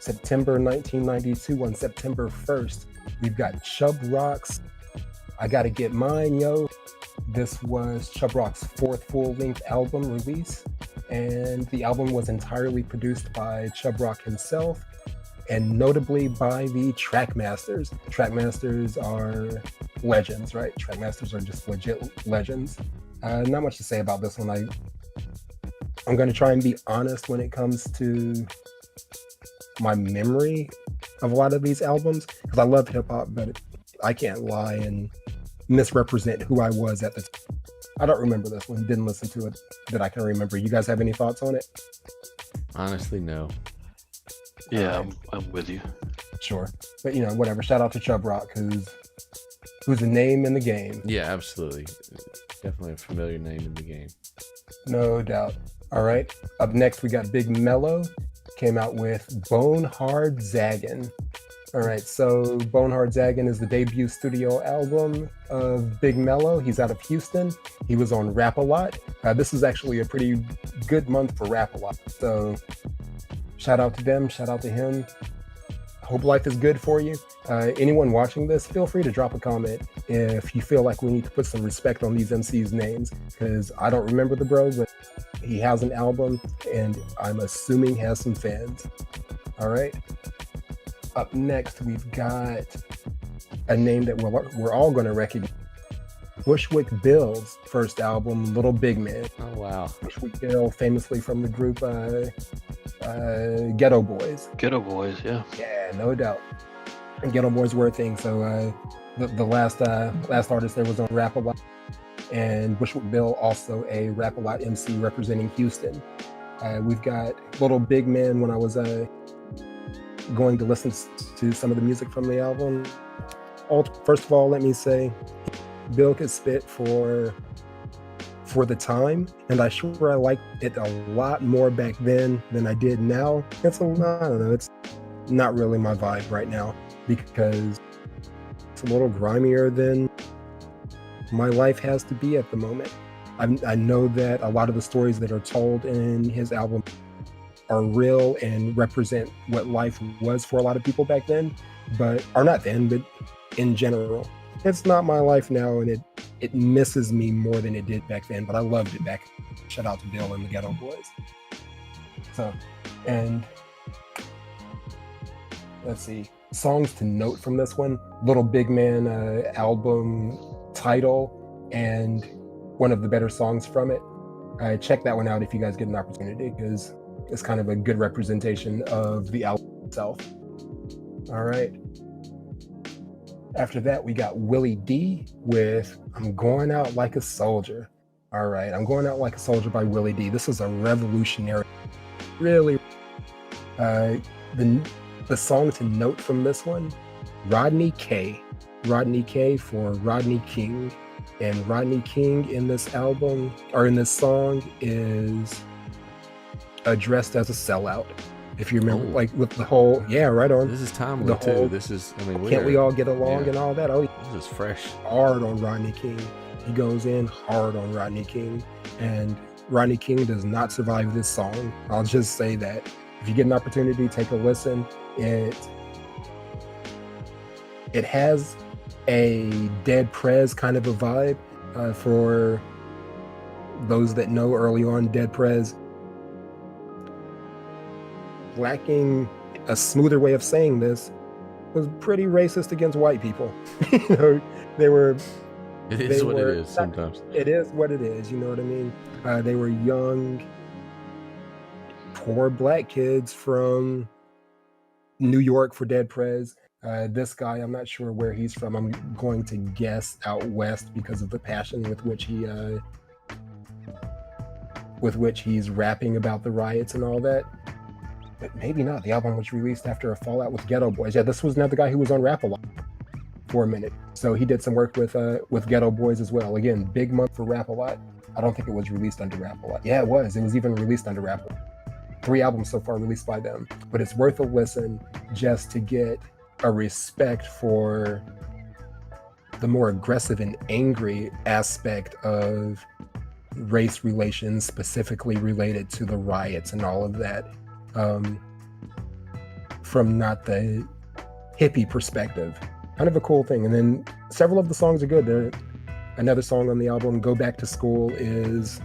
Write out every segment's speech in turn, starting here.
September 1992, on September 1st, we've got Chubb Rock's I Gotta Get Mine, Yo. This was Chubb Rock's 4th full-length album release, and the album was entirely produced by Chubb Rock himself, and notably by the Trackmasters. Trackmasters are legends, right? Trackmasters are just legit legends. Not much to say about this one. I'm going to try and be honest when it comes to my memory of a lot of these albums, because I love hip-hop, but I can't lie and misrepresent who I was at the time. I don't remember this one, didn't listen to it that I can remember. You guys have any thoughts on it? Honestly, no. Yeah, I'm with you. Sure. But, you know, whatever. Shout out to Chubb Rock, who's a name in the game. Yeah, absolutely. Definitely a familiar name in the game. No doubt. All right. Up next, we got Big Mello. Came out with Bone Hard Zaggin'. All right, so Bone Hard Zaggin' is the debut studio album of Big Mello. He's out of Houston. He was on Rap-A-Lot. This is actually a pretty good month for Rap-A-Lot. So shout out to them, shout out to him. Hope life is good for you. Anyone watching this, feel free to drop a comment if you feel like we need to put some respect on these MCs' names, because I don't remember the bro, but he has an album and I'm assuming has some fans. All right. Up next, we've got a name that we're all going to recognize. Bushwick Bill's first album, Little Big Man. Oh, wow. Bushwick Bill, famously from the group Ghetto Boys. Ghetto Boys, yeah. Yeah, no doubt. And Ghetto Boys were a thing. So the last artist there was on Rap-A-Lot. And Bushwick Bill, also a Rap-A-Lot MC representing Houston. We've got Little Big Man. When I was going to listen to some of the music from the album, first of all, let me say, Bill could spit for the time, and I liked it a lot more back then than I did now. I don't know, it's not really my vibe right now, because it's a little grimier than my life has to be at the moment. I know that a lot of the stories that are told in his album are real and represent what life was for a lot of people back then, but in general. It's not my life now, and it misses me more than it did back then, but I loved it back. Shout out to Bill and the Ghetto Boys. So, and let's see, songs to note from this one: Little Big Man album title, and one of the better songs from it. Check that one out if you guys get an opportunity, because it's kind of a good representation of the album itself. All right. After that, we got Willie D with I'm Going Out Like a Soldier. All right, I'm Going Out Like a Soldier by Willie D. This is a revolutionary, really. The song to note from this one, Rodney K. Rodney K for Rodney King. And Rodney King in this album, or in this song, is addressed as a sellout. If you remember, like with the whole, yeah, right on. This is timely too. This is, can't we all get along and all that? Oh, this is fresh. Hard on Rodney King. He goes in hard on Rodney King, and Rodney King does not survive this song. I'll just say that. If you get an opportunity, take a listen. It has a Dead Prez kind of a vibe. For those that know, early on, Dead Prez, lacking a smoother way of saying this, was pretty racist against white people. You know, It is what it is sometimes. It is what it is, you know what I mean? They were young, poor black kids from New York for Dead Prez. This guy, I'm not sure where he's from. I'm going to guess out west because of the passion with which he's rapping about the riots and all that. But maybe not. The album was released after a fallout with Ghetto Boys. Yeah, this was another guy who was on Rap-A-Lot for a minute. So he did some work with Ghetto Boys as well. Again, big month for Rap-A-Lot. I don't think it was released under Rap-A-Lot. Yeah, it was. It was even released under Rap-A-Lot. 3 albums so far released by them. But it's worth a listen just to get a respect for the more aggressive and angry aspect of race relations, specifically related to the riots and all of that. from not the hippie perspective. Kind of a cool thing. And then several of the songs are good. Another song on the album, Go Back to School, is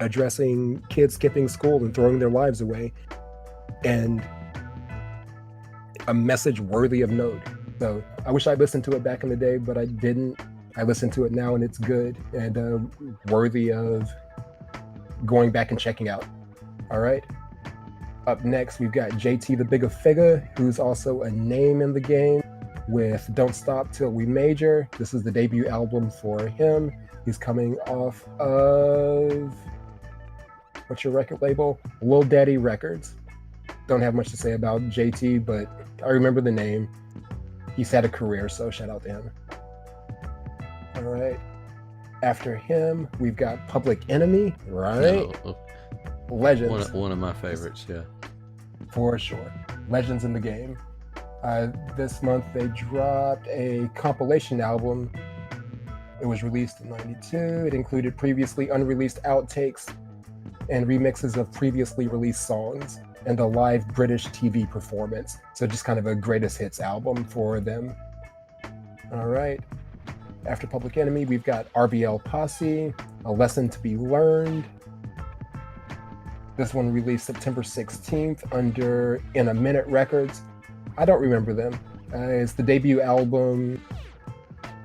addressing kids skipping school and throwing their lives away, and a message worthy of note. So I wish I listened to it back in the day, but I didn't. I listen to it now, and it's good and worthy of going back and checking out. All right. Up next, we've got JT the Bigger Figure, who's also a name in the game, with Don't Stop Till We Major. This is the debut album for him. He's coming off of, what's your record label? Lil Daddy Records. Don't have much to say about JT, but I remember the name. He's had a career, so shout out to him. All right. After him, we've got Public Enemy, right? Legends. One of my favorites, yeah. For sure. Legends in the game. This month they dropped a compilation album. It was released in '92. It included previously unreleased outtakes and remixes of previously released songs and a live British TV performance. So just kind of a greatest hits album for them. All right. After Public Enemy, we've got RBL Posse, A Lesson to Be Learned. This one released September 16th under In a Minute Records. I don't remember them. It's the debut album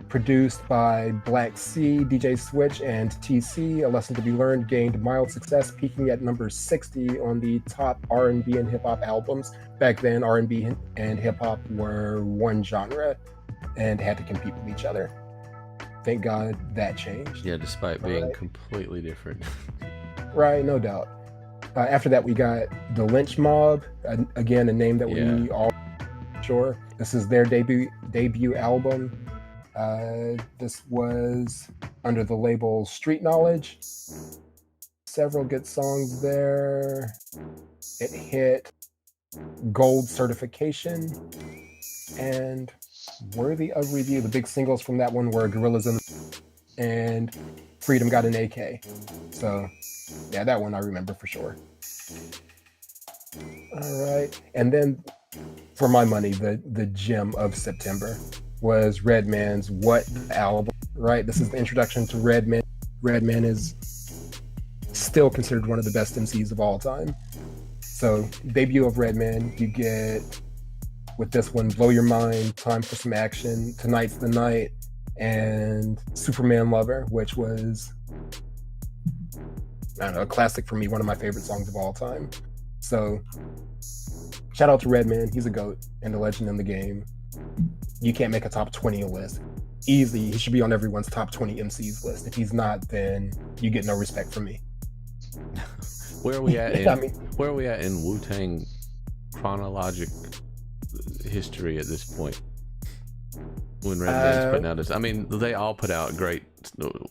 produced by Black C, DJ Switch, and TC. A Lesson to Be Learned gained mild success, peaking at number 60 on the top R&B and hip-hop albums. Back then, R&B and hip-hop were one genre and had to compete with each other. Thank God that changed. Yeah, despite being completely different. Right, no doubt. After that, we got The Lynch Mob, again, a name that we all sure. This is their debut album. This was under the label Street Knowledge. Several good songs there. It hit gold certification and worthy of review. The big singles from that one were Gorillas and Freedom Got an AK. So yeah, that one I remember for sure. All right. And then for my money, the gem of September was Redman's What album, right? This is the introduction to Redman. Redman is still considered one of the best MCs of all time. So debut of Redman, you get with this one, Blow Your Mind, Time for Some Action, Tonight's the Night, and Superman Lover, which was, I don't know, a classic for me, one of my favorite songs of all time. So shout out to Redman. He's a GOAT and a legend in the game. You can't make a top 20 list. Easy, he should be on everyone's top 20 MCs list. If he's not, then you get no respect from me. Where are we at where are we at in Wu-Tang chronologic history at this point? When Redman's putting out this, I mean, they all put out great.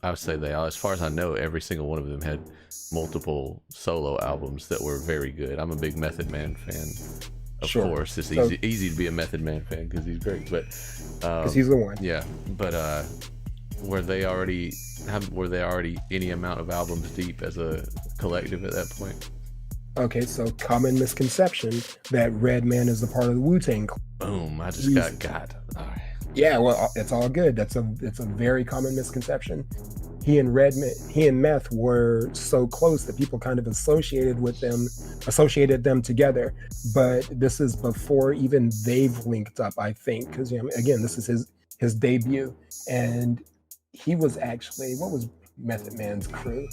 I would say they all, as far as I know, every single one of them had multiple solo albums that were very good. I'm a big Method Man fan, of course. It's easy to be a Method Man fan because he's great, but because he's the one. Yeah, but were they already any amount of albums deep as a collective at that point? Okay, so common misconception that Redman is a part of the Wu-Tang Clan. Boom! I just got. All right. Yeah, well, it's all good. It's a very common misconception. He and Meth were so close that people kind of associated them together. But this is before even they've linked up, I think, because again, this is his debut, and he was actually, what was Method Man's crew?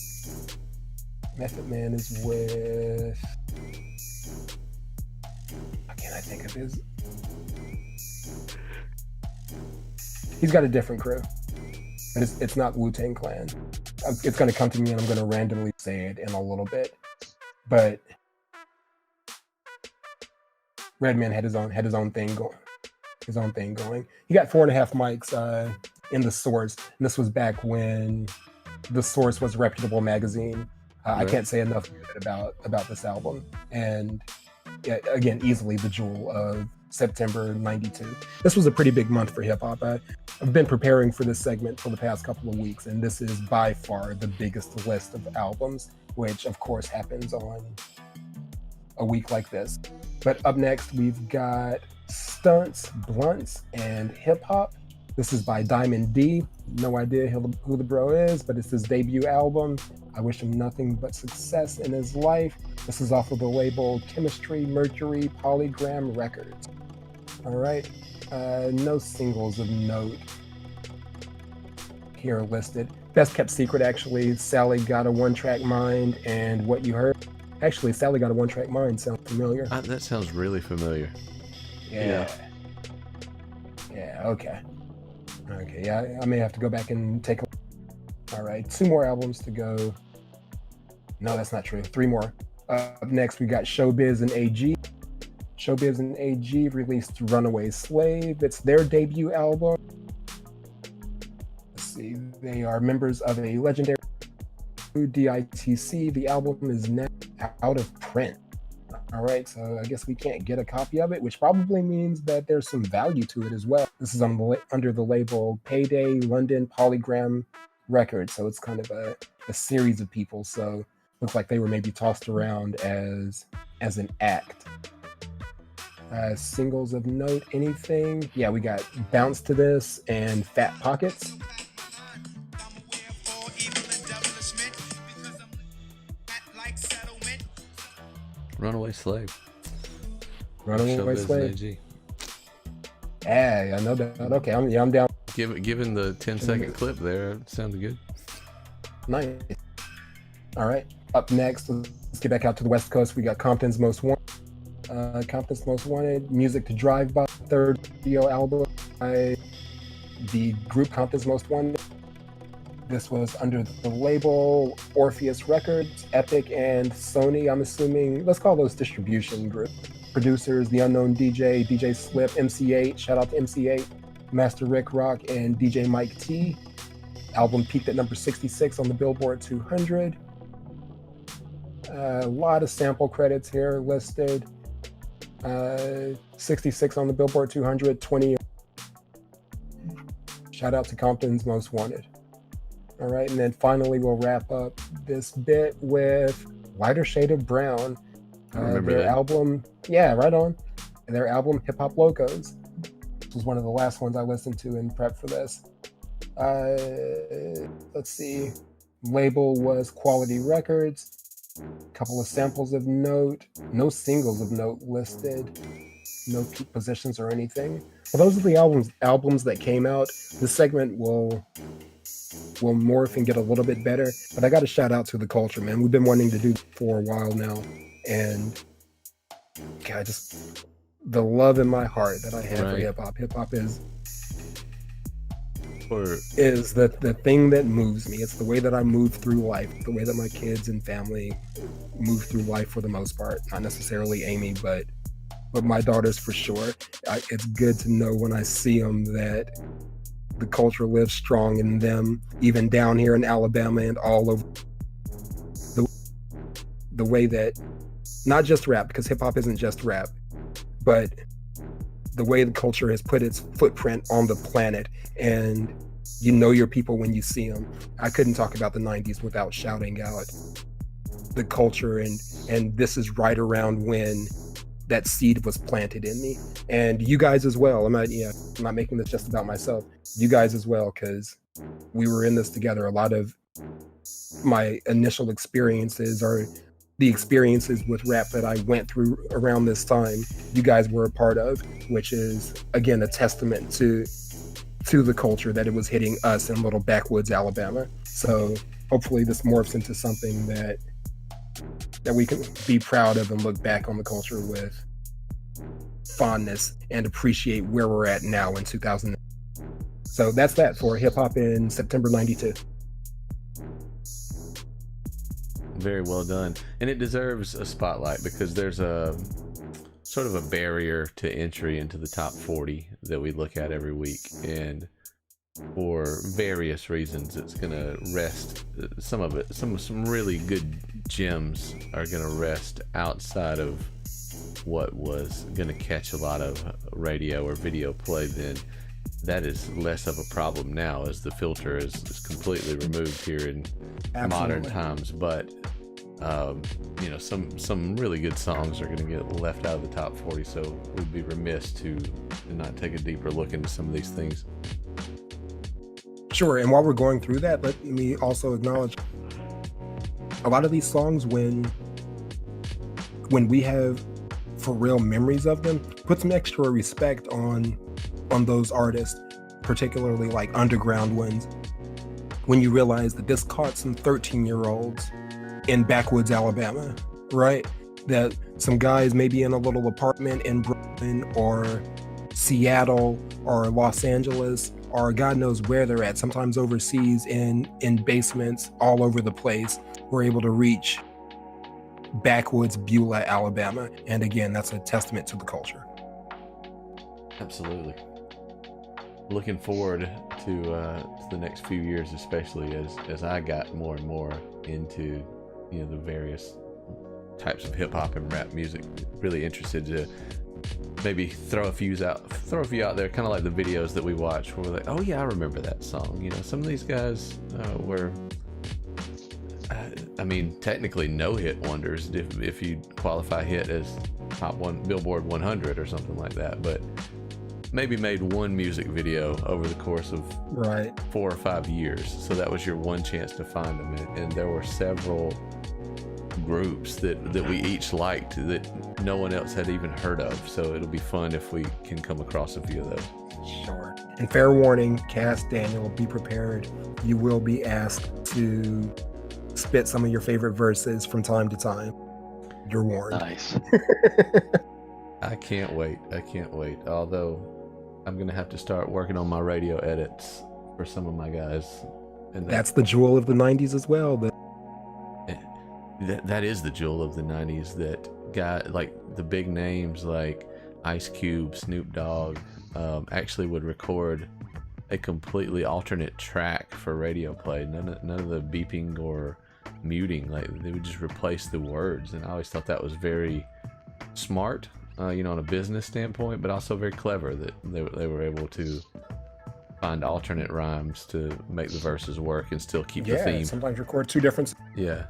Method Man is with, how can I think of his? He's got a different crew, but it's not Wu-Tang Clan. It's going to come to me, and I'm going to randomly say it in a little bit. But Redman had his own thing going. He got 4.5 mics in The Source, and this was back when The Source was a reputable magazine. I can't say enough about this album, and again, easily the jewel of September '92. This was a pretty big month for hip hop. I've been preparing for this segment for the past couple of weeks, and this is by far the biggest list of albums, which of course happens on a week like this. But up next, we've got Stunts, Blunts, and Hip Hop. This is by Diamond D. No idea who the bro is, but it's his debut album. I wish him nothing but success in his life. This is off of the label Chemistry Mercury Polygram Records. All right, no singles of note here listed. Best kept secret, actually. Sally Got a One Track Mind, and What You Heard. Actually, Sally Got a One Track Mind sounds familiar. That sounds really familiar. Yeah. Okay. Yeah, I may have to go back and take a look. All right, 2 more albums to go. No, that's not true. 3 more. Up next, we got Showbiz and AG. Showbiz and AG released Runaway Slave. It's their debut album. Let's see. They are members of a legendary DITC. The album is now out of print. All right, so I guess we can't get a copy of it, which probably means that there's some value to it as well. This is under the label Payday London Polygram Records, so it's kind of a series of people. So looks like they were maybe tossed around as an act. Singles of note, anything? Yeah, we got Bounce to This and Fat Pockets. Runaway Slave. Runaway Slave. Yeah, I know that. Okay, I'm down. Given the 10-second clip there, it sounded good. Nice. All right. Up next, let's get back out to the West Coast. We got Compton's Most Wanted. Compton's Most Wanted, Music to Drive By, third studio album by the group Compton's Most Wanted. This was under the label Orpheus Records, Epic, and Sony. I'm assuming, let's call those distribution groups. Producers, The Unknown DJ, DJ Slip, MC8, shout out to MC8, Master Rick Rock, and DJ Mike T. Album peaked at number 66 on the Billboard 200. A lot of sample credits here listed. 66 on the Billboard 200, 20. Shout out to Compton's Most Wanted. All right, and then finally we'll wrap up this bit with Lighter Shade of Brown. Their album, yeah, right on. Their album, Hip Hop Locos. This was one of the last ones I listened to in prep for this. Let's see. Label was Quality Records. A couple of samples of note. No singles of note listed. No peak positions or anything. Well, those are the albums that came out. This segment will morph and get a little bit better. But I got to shout out to the culture, man. We've been wanting to do this for a while now. And God, just the love in my heart that I have for hip hop. Hip hop is the thing that moves me. It's the way that I move through life, the way that my kids and family move through life for the most part. Not necessarily Amy, but my daughters for sure. It's good to know when I see them that the culture lives strong in them, even down here in Alabama and all over. The way that, not just rap, because hip hop isn't just rap, but the way the culture has put its footprint on the planet, and you know your people when you see them. I couldn't talk about the 90s without shouting out the culture, and this is right around when that seed was planted in me, and you guys as well. I'm not making this just about myself. You guys as well, because we were in this together. A lot of my initial experiences are the experiences with rap that I went through around this time. You guys were a part of, which is again a testament to the culture that it was hitting us in little backwoods Alabama. So hopefully this morphs into something that we can be proud of and look back on the culture with fondness and appreciate where we're at now in 2000. So that's that for hip hop in September 92. Very well done. And it deserves a spotlight because there's a sort of a barrier to entry into the top 40 that we look at every week. And for various reasons, it's going to rest. Some really good gems are going to rest outside of what was going to catch a lot of radio or video play then. That is less of a problem now as the filter is completely removed here in modern times. But You know, some really good songs are going to get left out of the top 40, so we'd be remiss to not take a deeper look into some of these things. Sure, and while we're going through that, let me also acknowledge a lot of these songs, when we have for real memories of them, put some extra respect on those artists, particularly like underground ones, when you realize that this caught some 13-year-olds in backwoods Alabama, right? That some guys maybe in a little apartment in Brooklyn or Seattle or Los Angeles, or God knows where they're at, sometimes overseas in basements all over the place, were able to reach backwoods Beulah, Alabama. And again, that's a testament to the culture. Absolutely. Looking forward to the next few years, especially as I got more and more into, you know, the various types of hip hop and rap music. Really interested to maybe throw a few out there, kind of like the videos that we watch where we're like, oh yeah, I remember that song. You know, some of these guys were, I mean, technically no hit wonders if you qualify hit as top one Billboard 100 or something like that, but maybe made one music video over the course of 4 or 5 years. So that was your one chance to find them, and there were several groups that we each liked that no one else had even heard of. So it'll be fun if we can come across a few of those. Sure. And fair warning, Cass, Daniel, be prepared. You will be asked to spit some of your favorite verses from time to time. You're warned. Nice. I can't wait. Although I'm gonna have to start working on my radio edits for some of my guys. And that's the jewel of the 90s as well. That is the jewel of the 90s. That guy, like the big names like Ice Cube, Snoop Dogg, actually would record a completely alternate track for radio play. None of the beeping or muting. Like they would just replace the words, and I always thought that was very smart. You know, on a business standpoint, but also very clever that they were able to find alternate rhymes to make the verses work and still keep the theme. Sometimes record two different. Yeah,